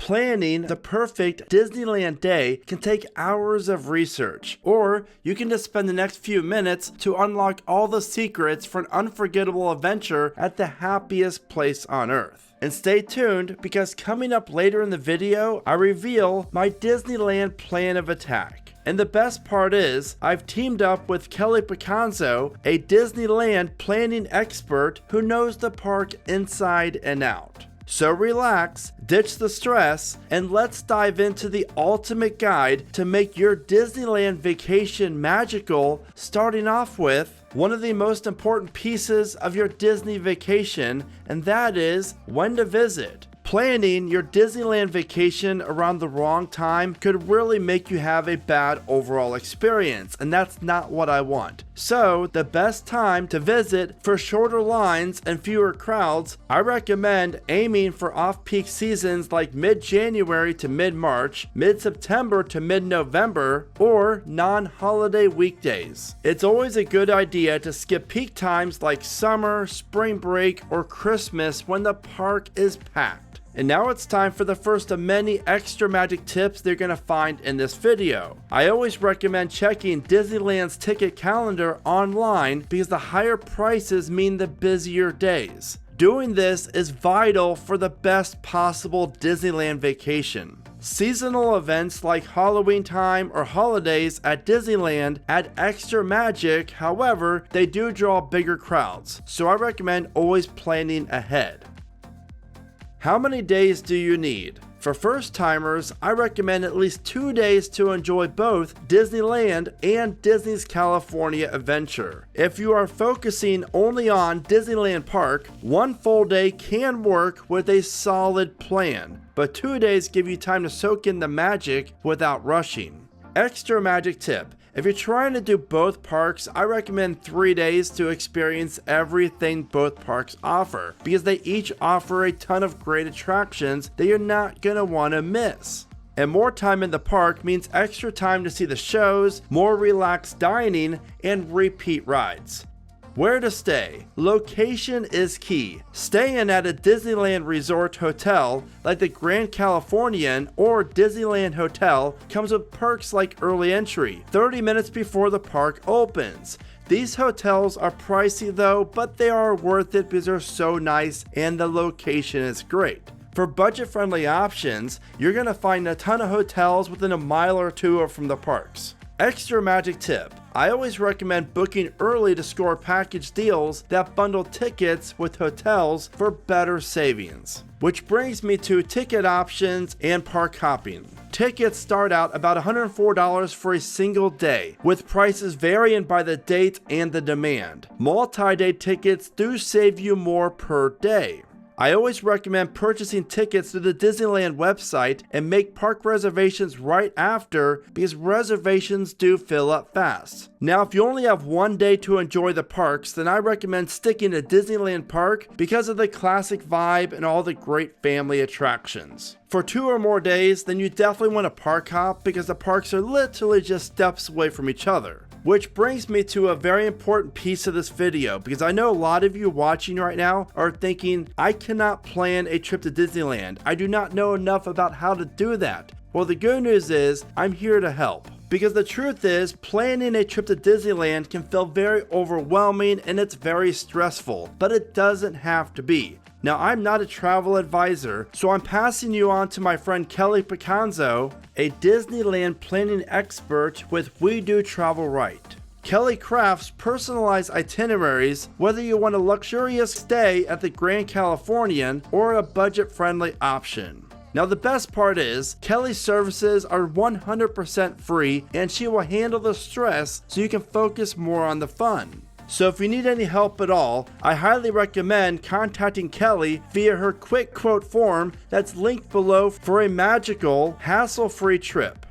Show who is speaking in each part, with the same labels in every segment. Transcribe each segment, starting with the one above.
Speaker 1: Planning the perfect Disneyland day can take hours of research, or you can just spend the next few minutes to unlock all the secrets for an unforgettable adventure at the happiest place on earth. And stay tuned, because coming up later in the video, I reveal my Disneyland Plan of Attack. And the best part is, I've teamed up with Kelly Picanzo, a Disneyland planning expert who knows the park inside and out. So relax, ditch the stress, and let's dive into the ultimate guide to make your Disneyland vacation magical, starting off with one of the most important pieces of your Disney vacation, and that is when to visit. Planning your Disneyland vacation around the wrong time could really make you have a bad overall experience, and that's not what I want. So, the best time to visit for shorter lines and fewer crowds, I recommend aiming for off-peak seasons like mid-January to mid-March, mid-September to mid-November, or non-holiday weekdays. It's always a good idea to skip peak times like summer, spring break, or Christmas when the park is packed. And now it's time for the first of many extra magic tips they're going to find in this video. I always recommend checking Disneyland's ticket calendar online, because the higher prices mean the busier days. Doing this is vital for the best possible Disneyland vacation. Seasonal events like Halloween time or holidays at Disneyland add extra magic, however, they do draw bigger crowds, so I recommend always planning ahead. How many days do you need? For first timers, I recommend at least 2 days to enjoy both Disneyland and Disney's California adventure. If you are focusing only on Disneyland Park, 1 full day can work with a solid plan, but 2 days give you time to soak in the magic without rushing. Extra magic tip. If you're trying to do both parks, I recommend 3 days to experience everything both parks offer, because they each offer a ton of great attractions that you're not going to want to miss. And more time in the park means extra time to see the shows, more relaxed dining, and repeat rides. Where to stay? Location is key. Staying at a Disneyland Resort hotel like the Grand Californian or Disneyland Hotel comes with perks like early entry, 30 minutes before the park opens. These hotels are pricey though, but they are worth it because they're so nice and the location is great. For budget-friendly options, you're going to find a ton of hotels within a mile or two from the parks. Extra magic tip. I always recommend booking early to score package deals that bundle tickets with hotels for better savings. Which brings me to ticket options and park hopping. Tickets start out about $104 for a single day, with prices varying by the date and the demand. Multi-day tickets do save you more per day. I always recommend purchasing tickets through the Disneyland website and make park reservations right after, because reservations do fill up fast. Now, if you only have 1 day to enjoy the parks, then I recommend sticking to Disneyland Park because of the classic vibe and all the great family attractions. For 2 or more days, then you definitely want to park hop, because the parks are literally just steps away from each other. Which brings me to a very important piece of this video, because I know a lot of you watching right now are thinking, I cannot plan a trip to Disneyland. I do not know enough about how to do that. Well, the good news is I'm here to help. Because the truth is, planning a trip to Disneyland can feel very overwhelming and it's very stressful, but it doesn't have to be. Now, I'm not a travel advisor, so I'm passing you on to my friend Kelly Picanzo, a Disneyland planning expert with We Do Travel Right. Kelly crafts personalized itineraries, whether you want a luxurious stay at the Grand Californian or a budget-friendly option. Now, the best part is, Kelly's services are 100% free, and she will handle the stress so you can focus more on the fun. So if you need any help at all, I highly recommend contacting Kelly via her quick quote form that's linked below for a magical, hassle-free trip.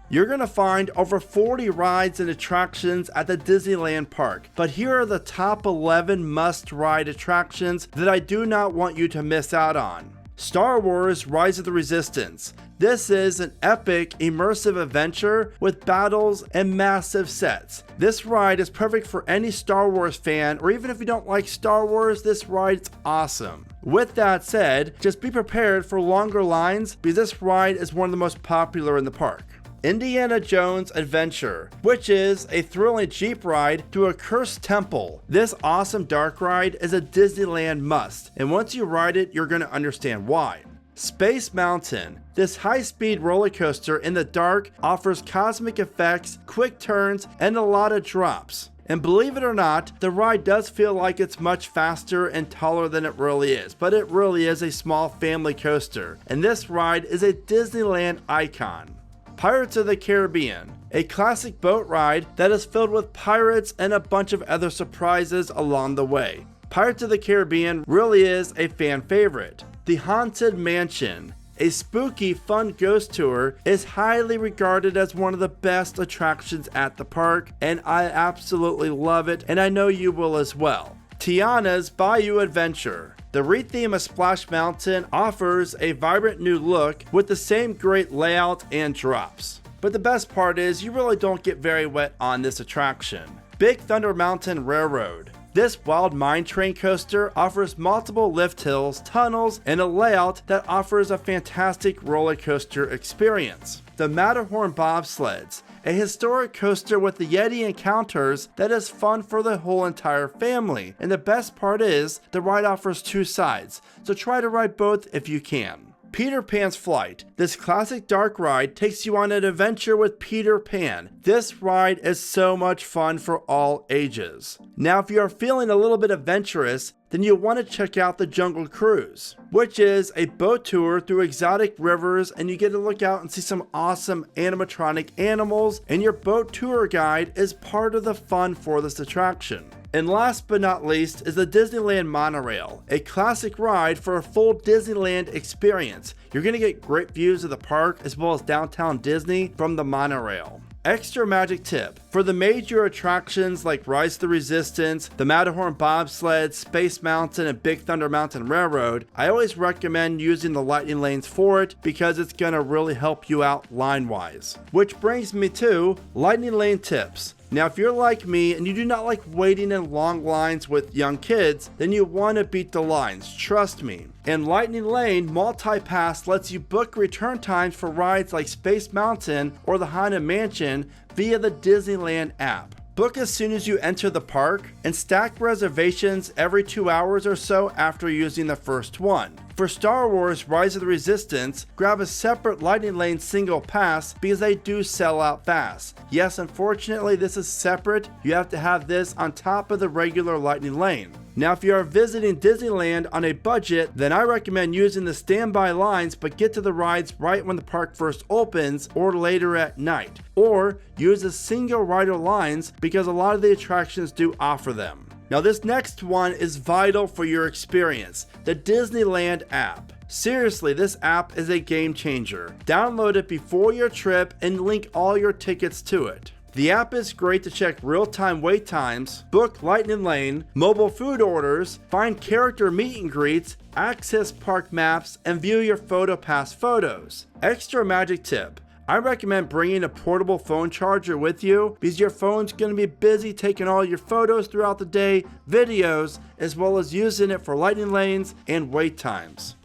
Speaker 1: You're going to find over 40 rides and attractions at the Disneyland park, but here are the top 11 must-ride attractions that I do not want you to miss out on. Star Wars Rise of the Resistance. This is an epic, immersive adventure with battles and massive sets. This ride is perfect for any Star Wars fan, or even if you don't like Star Wars, this ride is awesome. With that said, just be prepared for longer lines because this ride is one of the most popular in the park. Indiana Jones Adventure, which is a thrilling Jeep ride through a cursed temple. This awesome dark ride is a Disneyland must, and once you ride it, you're going to understand why. Space Mountain. This high-speed roller coaster in the dark offers cosmic effects, quick turns, and a lot of drops. And believe it or not, the ride does feel like it's much faster and taller than it really is, but it really is a small family coaster, and this ride is a Disneyland icon. Pirates of the Caribbean, a classic boat ride that is filled with pirates and a bunch of other surprises along the way. Pirates of the Caribbean really is a fan favorite. The Haunted Mansion, a spooky, fun ghost tour, is highly regarded as one of the best attractions at the park, and I absolutely love it, and I know you will as well. Tiana's Bayou Adventure. The retheme of Splash Mountain offers a vibrant new look with the same great layout and drops. But the best part is you really don't get very wet on this attraction. Big Thunder Mountain Railroad. This wild mine train coaster offers multiple lift hills, tunnels, and a layout that offers a fantastic roller coaster experience. The Matterhorn Bobsleds, a historic coaster with the Yeti encounters that is fun for the whole entire family. And the best part is, the ride offers two sides, so try to ride both if you can. Peter Pan's Flight. This classic dark ride takes you on an adventure with Peter Pan. This ride is so much fun for all ages. Now, if you are feeling a little bit adventurous, then you'll want to check out the Jungle Cruise, which is a boat tour through exotic rivers, and you get to look out and see some awesome animatronic animals, and your boat tour guide is part of the fun for this attraction. And last but not least is the Disneyland Monorail, a classic ride for a full Disneyland experience. You're going to get great views of the park as well as downtown Disney from the monorail. Extra magic tip. For the major attractions like Rise of the Resistance, the Matterhorn Bobsled, Space Mountain, and Big Thunder Mountain Railroad, I always recommend using the lightning lanes for it because it's going to really help you out line-wise. Which brings me to lightning lane tips. Now, if you're like me and you do not like waiting in long lines with young kids, then you want to beat the lines, trust me. And Lightning Lane Multi-Pass lets you book return times for rides like Space Mountain or the Haunted Mansion via the Disneyland app. Book as soon as you enter the park and stack reservations every 2 hours or so after using the first one. For Star Wars Rise of the Resistance, grab a separate Lightning Lane single pass because they do sell out fast. Yes, unfortunately this is separate. You have to have this on top of the regular Lightning Lane. Now, if you are visiting Disneyland on a budget, then I recommend using the standby lines but get to the rides right when the park first opens or later at night. Or use the single rider lines because a lot of the attractions do offer them. Now, this next one is vital for your experience, the Disneyland app. Seriously, this app is a game changer. Download it before your trip and link all your tickets to it. The app is great to check real-time wait times, book Lightning Lane, mobile food orders, find character meet and greets, access park maps, and view your PhotoPass photos. Extra magic tip. I recommend bringing a portable phone charger with you because your phone's going to be busy taking all your photos throughout the day, videos, as well as using it for lightning lanes and wait times.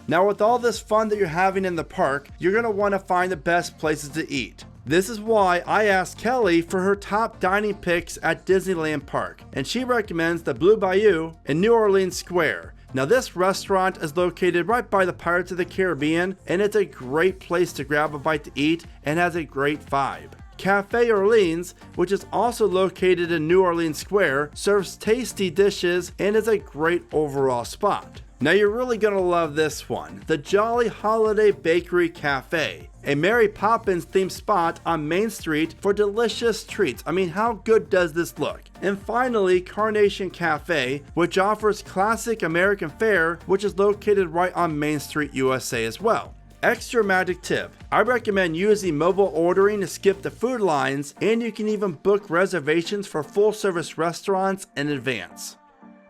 Speaker 1: Now, with all this fun that you're having in the park, you're going to want to find the best places to eat. This is why I asked Kelly for her top dining picks at Disneyland Park, and she recommends the Blue Bayou in New Orleans Square. Now, this restaurant is located right by the Pirates of the Caribbean, and it's a great place to grab a bite to eat and has a great vibe. Cafe Orleans, which is also located in New Orleans Square, serves tasty dishes and is a great overall spot. Now, you're really going to love this one, the Jolly Holiday Bakery Cafe, a Mary Poppins themed spot on Main Street for delicious treats. I mean, how good does this look? And finally, Carnation Cafe, which offers classic American fare, which is located right on Main Street, USA as well. Extra magic tip. I recommend using mobile ordering to skip the food lines, and you can even book reservations for full service restaurants in advance.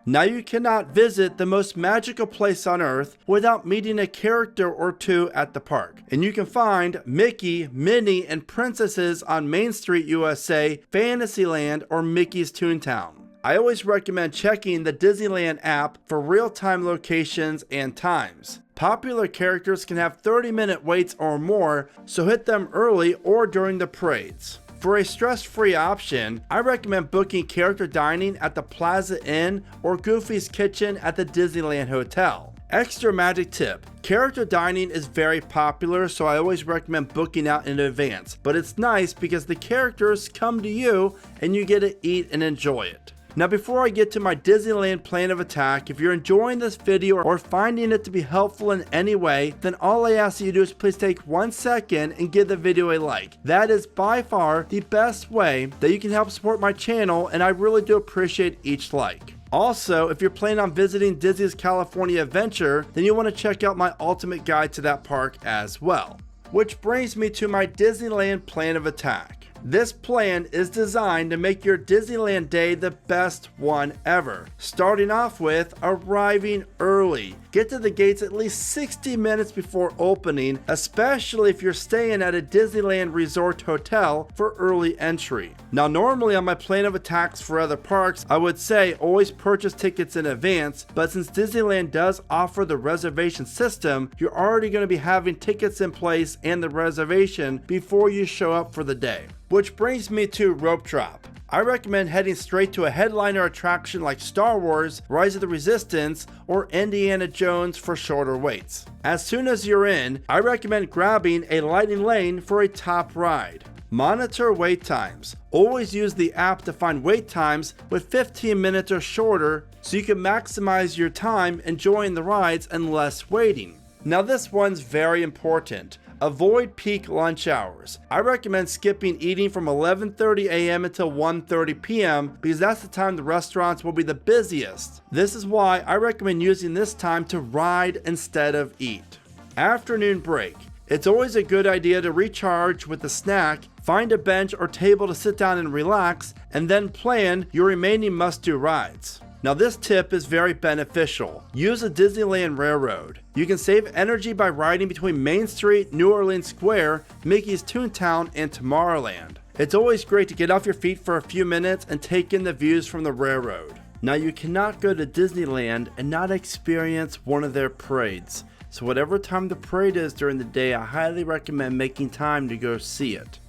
Speaker 1: Now you cannot visit the most magical place on earth without meeting a character or two at the park. And you can find Mickey, Minnie, and princesses on Main Street USA, Fantasyland, or Mickey's Toontown. I always recommend checking the Disneyland app for real-time locations and times. Popular characters can have 30-minute waits or more, so hit them early or during the parades. For a stress-free option, I recommend booking character dining at the Plaza Inn or Goofy's Kitchen at the Disneyland Hotel. Extra magic tip: character dining is very popular, so I always recommend booking out in advance, but it's nice because the characters come to you and you get to eat and enjoy it. Now before I get to my Disneyland Plan of Attack, if you're enjoying this video or finding it to be helpful in any way, then all I ask that you do is please take 1 second and give the video a like. That is by far the best way that you can help support my channel, and I really do appreciate each like. Also, if you're planning on visiting Disney's California Adventure, then you'll want to check out my ultimate guide to that park as well. Which brings me to my Disneyland Plan of Attack. This plan is designed to make your Disneyland day the best one ever. Starting off with arriving early. Get to the gates at least 60 minutes before opening, especially if you're staying at a Disneyland Resort hotel for early entry. Now normally on my Plan of Attacks for other parks, I would say always purchase tickets in advance, but since Disneyland does offer the reservation system, you're already going to be having tickets in place and the reservation before you show up for the day. Which brings me to Rope Drop. I recommend heading straight to a headliner attraction like Star Wars, Rise of the Resistance, or Indiana Jones for shorter waits. As soon as you're in, I recommend grabbing a Lightning Lane for a top ride. Monitor wait times. Always use the app to find wait times with 15 minutes or shorter so you can maximize your time enjoying the rides and less waiting. Now this one's very important. Avoid peak lunch hours. I recommend skipping eating from 11:30 a.m. until 1:30 p.m. because that's the time the restaurants will be the busiest. This is why I recommend using this time to ride instead of eat. Afternoon break. It's always a good idea to recharge with a snack, find a bench or table to sit down and relax, and then plan your remaining must-do rides. Now this tip is very beneficial. Use a Disneyland Railroad. You can save energy by riding between Main Street, New Orleans Square, Mickey's Toontown, and Tomorrowland. It's always great to get off your feet for a few minutes and take in the views from the railroad. Now you cannot go to Disneyland and not experience one of their parades. So whatever time the parade is during the day, I highly recommend making time to go see it.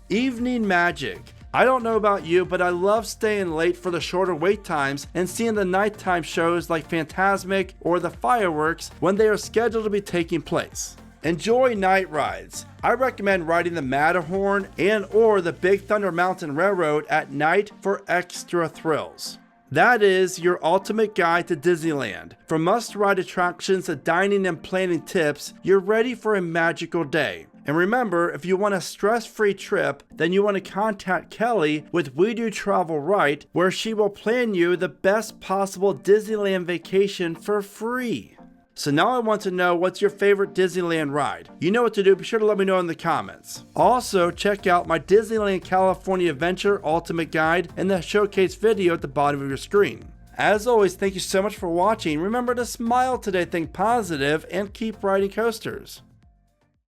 Speaker 1: Evening magic. I don't know about you, but I love staying late for the shorter wait times and seeing the nighttime shows like Fantasmic or the fireworks when they are scheduled to be taking place. Enjoy night rides. I recommend riding the Matterhorn and or the Big Thunder Mountain Railroad at night for extra thrills. That is your ultimate guide to Disneyland. From must-ride attractions to dining and planning tips, you're ready for a magical day. And remember, if you want a stress-free trip, then you want to contact Kelly with We Do Travel Right, where she will plan you the best possible Disneyland vacation for free. So now I want to know, what's your favorite Disneyland ride? You know what to do, be sure to let me know in the comments. Also, check out my Disneyland California Adventure Ultimate Guide and the showcase video at the bottom of your screen. As always, thank you so much for watching. Remember to smile today, think positive, and keep riding coasters.